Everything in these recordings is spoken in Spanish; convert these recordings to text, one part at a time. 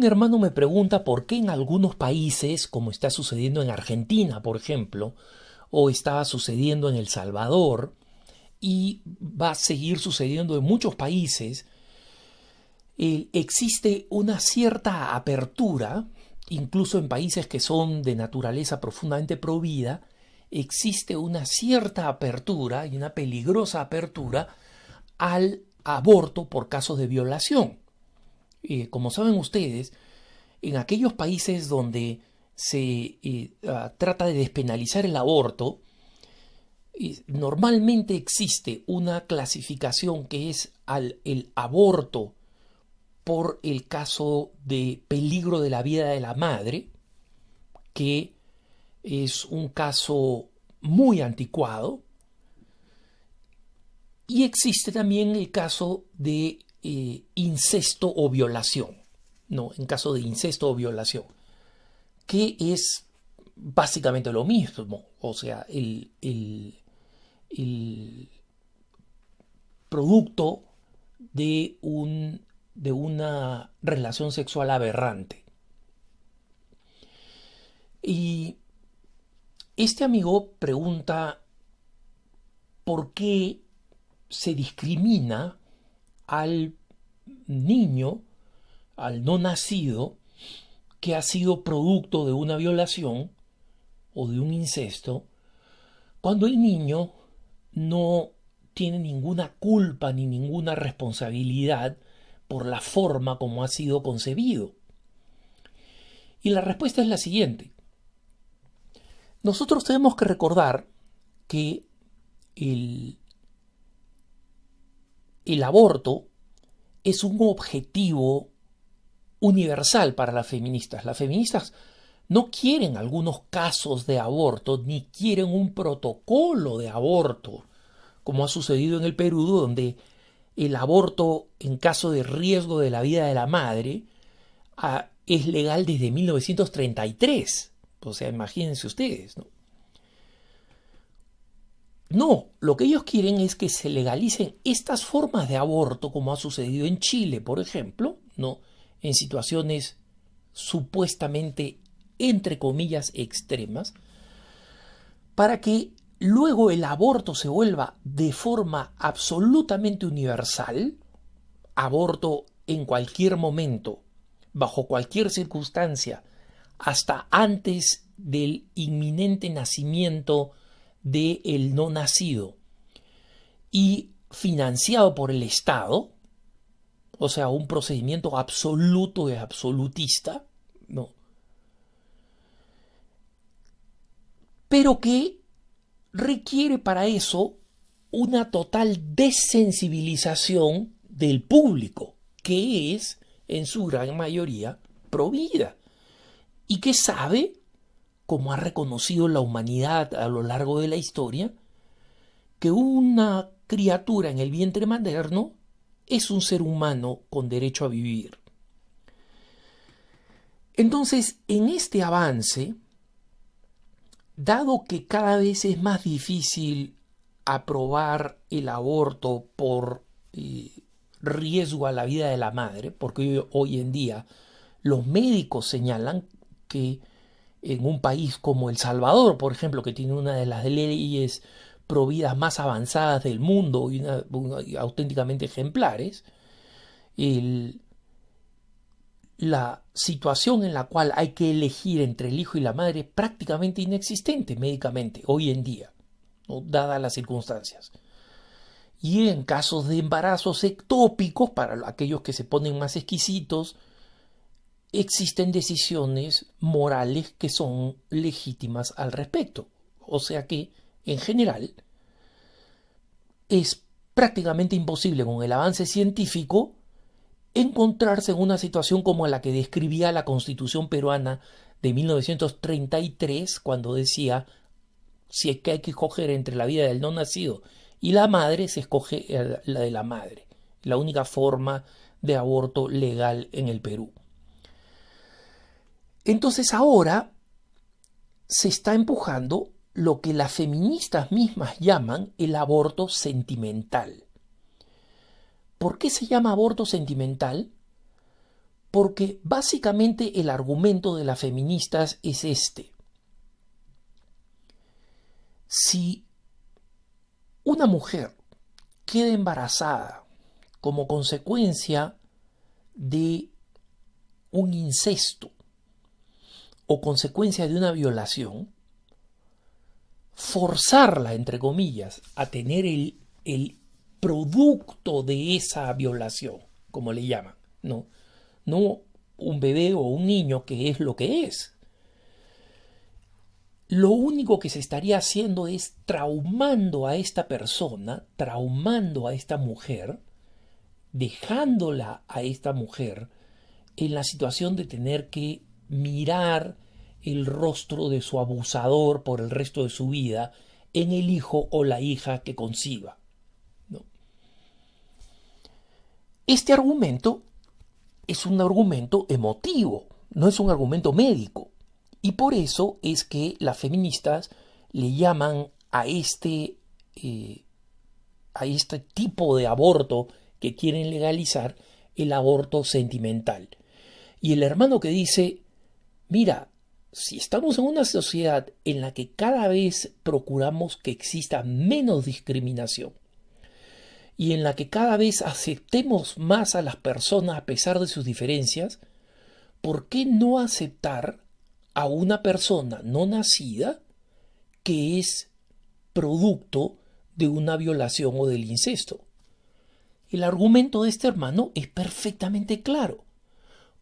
Un hermano me pregunta por qué en algunos países, como está sucediendo en Argentina, por ejemplo, o estaba sucediendo en El Salvador, y va a seguir sucediendo en muchos países, existe una cierta apertura, incluso en países que son de naturaleza profundamente provida, existe una cierta apertura y una peligrosa apertura al aborto por casos de violación. Como saben ustedes, en aquellos países donde se trata de despenalizar el aborto, normalmente existe una clasificación que es el aborto por el caso de peligro de la vida de la madre, que es un caso muy anticuado, y existe también el caso de incesto o violación, ¿no? En caso de incesto o violación, que es básicamente lo mismo, o sea, el producto de una relación sexual aberrante. Y este amigo pregunta por qué se discrimina al niño, al no nacido, que ha sido producto de una violación o de un incesto, cuando el niño no tiene ninguna culpa ni ninguna responsabilidad por la forma como ha sido concebido. Y la respuesta es la siguiente. Nosotros tenemos que recordar que el, el aborto es un objetivo universal para las feministas. Las feministas no quieren algunos casos de aborto, ni quieren un protocolo de aborto, como ha sucedido en el Perú, donde el aborto en caso de riesgo de la vida de la madre es legal desde 1933. O sea, imagínense ustedes, ¿no? No, lo que ellos quieren es que se legalicen estas formas de aborto, como ha sucedido en Chile, por ejemplo, ¿no? En situaciones supuestamente, entre comillas, extremas, para que luego el aborto se vuelva de forma absolutamente universal, aborto en cualquier momento, bajo cualquier circunstancia, hasta antes del inminente nacimiento del no nacido, y financiado por el Estado, o sea, un procedimiento absoluto y absolutista, ¿no? Pero que requiere para eso una total desensibilización del público, que es, en su gran mayoría, provida, y que sabe, como ha reconocido la humanidad a lo largo de la historia, que una criatura en el vientre materno es un ser humano con derecho a vivir. Entonces, en este avance, dado que cada vez es más difícil aprobar el aborto por riesgo a la vida de la madre, porque hoy en día los médicos señalan que en un país como El Salvador, por ejemplo, que tiene una de las leyes providas más avanzadas del mundo y auténticamente ejemplares, la situación en la cual hay que elegir entre el hijo y la madre es prácticamente inexistente médicamente hoy en día, ¿no? Dadas las circunstancias. Y en casos de embarazos ectópicos, para aquellos que se ponen más exquisitos, existen decisiones morales que son legítimas al respecto. O sea que, en general, es prácticamente imposible con el avance científico encontrarse en una situación como la que describía la Constitución peruana de 1933, cuando decía, si es que hay que escoger entre la vida del no nacido y la madre, se escoge la de la madre, la única forma de aborto legal en el Perú. Entonces ahora se está empujando lo que las feministas mismas llaman el aborto sentimental. ¿Por qué se llama aborto sentimental? Porque básicamente el argumento de las feministas es este. Si una mujer queda embarazada como consecuencia de un incesto o consecuencia de una violación, forzarla, entre comillas, a tener el producto de esa violación, como le llaman, ¿no? No un bebé o un niño que es lo que es. Lo único que se estaría haciendo es traumando a esta persona, traumando a esta mujer, dejándola a esta mujer en la situación de tener que mirar el rostro de su abusador por el resto de su vida en el hijo o la hija que conciba, ¿no? Este argumento es un argumento emotivo, no es un argumento médico. Y por eso es que las feministas le llaman a este tipo de aborto que quieren legalizar el aborto sentimental. Y el hermano que dice, mira, si estamos en una sociedad en la que cada vez procuramos que exista menos discriminación y en la que cada vez aceptemos más a las personas a pesar de sus diferencias, ¿por qué no aceptar a una persona no nacida que es producto de una violación o del incesto? El argumento de este hermano es perfectamente claro.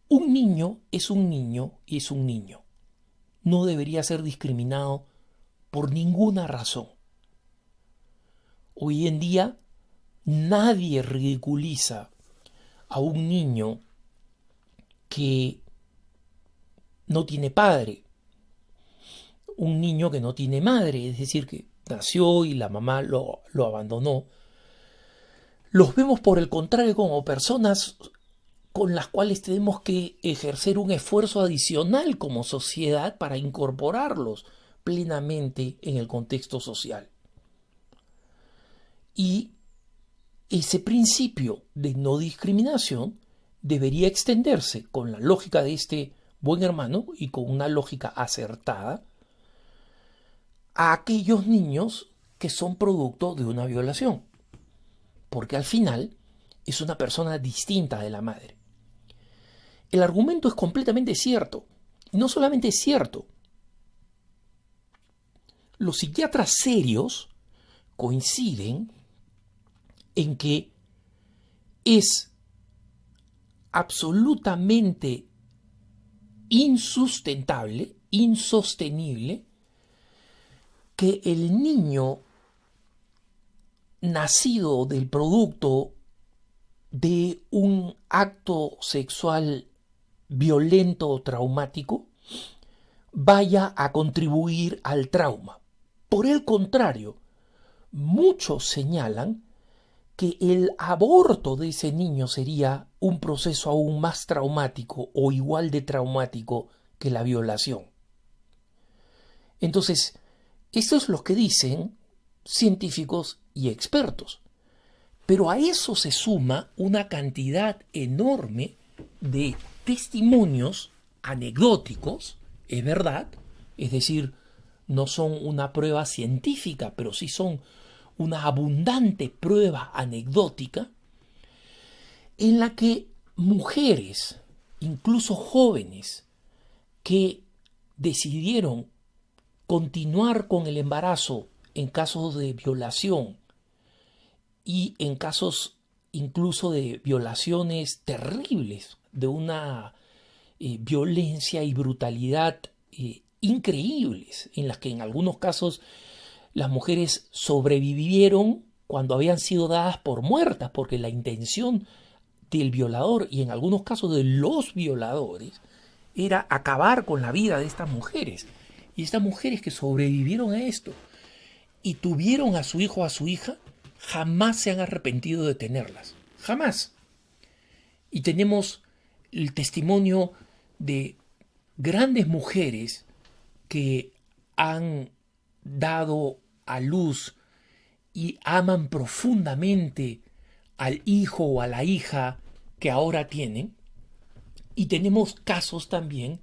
Un niño es un niño y es un niño. No debería ser discriminado por ninguna razón. Hoy en día nadie ridiculiza a un niño que no tiene padre, un niño que no tiene madre, es decir, que nació y la mamá lo abandonó. Los vemos por el contrario como personas con las cuales tenemos que ejercer un esfuerzo adicional como sociedad para incorporarlos plenamente en el contexto social. Y ese principio de no discriminación debería extenderse con la lógica de este buen hermano y con una lógica acertada a aquellos niños que son producto de una violación, porque al final es una persona distinta de la madre. El argumento es completamente cierto, y no solamente es cierto, los psiquiatras serios coinciden en que es absolutamente insustentable, insostenible, que el niño nacido del producto de un acto sexual violento o traumático vaya a contribuir al trauma. Por el contrario, muchos señalan que el aborto de ese niño sería un proceso aún más traumático o igual de traumático que la violación. Entonces, esto es lo que dicen científicos y expertos. Pero a eso se suma una cantidad enorme de testimonios anecdóticos, es verdad, es decir, no son una prueba científica, pero sí son una abundante prueba anecdótica, en la que mujeres, incluso jóvenes, que decidieron continuar con el embarazo en casos de violación y en casos incluso de violaciones terribles, de una violencia y brutalidad increíbles, en las que en algunos casos las mujeres sobrevivieron cuando habían sido dadas por muertas, porque la intención del violador y en algunos casos de los violadores era acabar con la vida de estas mujeres. Y estas mujeres que sobrevivieron a esto y tuvieron a su hijo o a su hija, jamás se han arrepentido de tenerlas. Jamás. Y tenemos el testimonio de grandes mujeres que han dado a luz y aman profundamente al hijo o a la hija que ahora tienen, Y tenemos casos también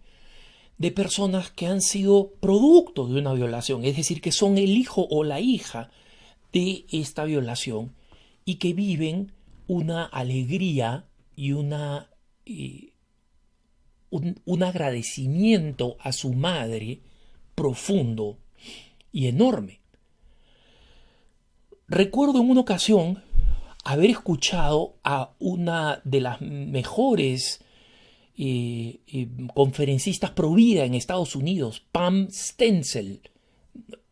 de personas que han sido producto de una violación, es decir, que son el hijo o la hija de esta violación y que viven una alegría y un agradecimiento a su madre profundo y enorme. Recuerdo en una ocasión haber escuchado a una de las mejores conferencistas pro vida en Estados Unidos, Pam Stenzel.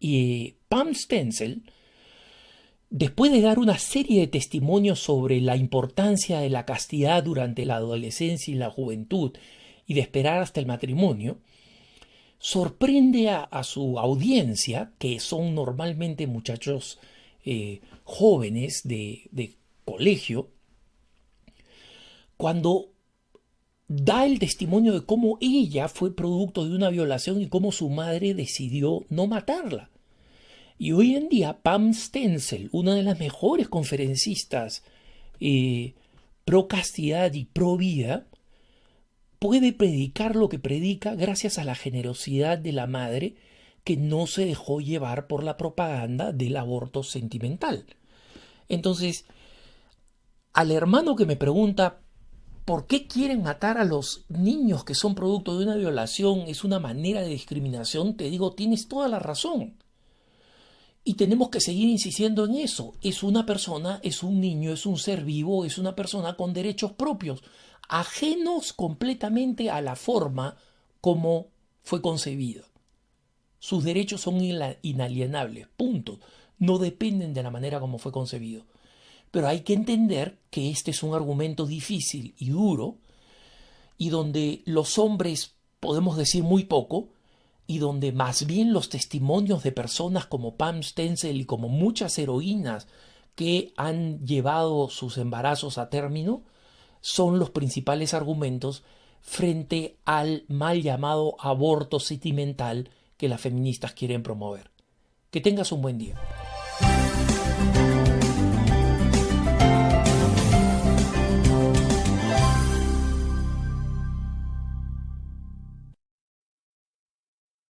Y Pam Stenzel, después de dar una serie de testimonios sobre la importancia de la castidad durante la adolescencia y la juventud y de esperar hasta el matrimonio, sorprende a su audiencia, que son normalmente muchachos jóvenes de colegio, cuando da el testimonio de cómo ella fue producto de una violación y cómo su madre decidió no matarla. Y hoy en día Pam Stenzel, una de las mejores conferencistas pro castidad y pro vida, puede predicar lo que predica gracias a la generosidad de la madre que no se dejó llevar por la propaganda del aborto sentimental. Entonces, al hermano que me pregunta ¿por qué quieren matar a los niños que son producto de una violación? Es una manera de discriminación. Te digo, tienes toda la razón. Y tenemos que seguir insistiendo en eso. Es una persona, es un niño, es un ser vivo, es una persona con derechos propios, ajenos completamente a la forma como fue concebido. Sus derechos son inalienables, punto. No dependen de la manera como fue concebido. Pero hay que entender que este es un argumento difícil y duro, y donde los hombres podemos decir muy poco, y donde más bien los testimonios de personas como Pam Stenzel y como muchas heroínas que han llevado sus embarazos a término son los principales argumentos frente al mal llamado aborto sentimental que las feministas quieren promover. Que tengas un buen día.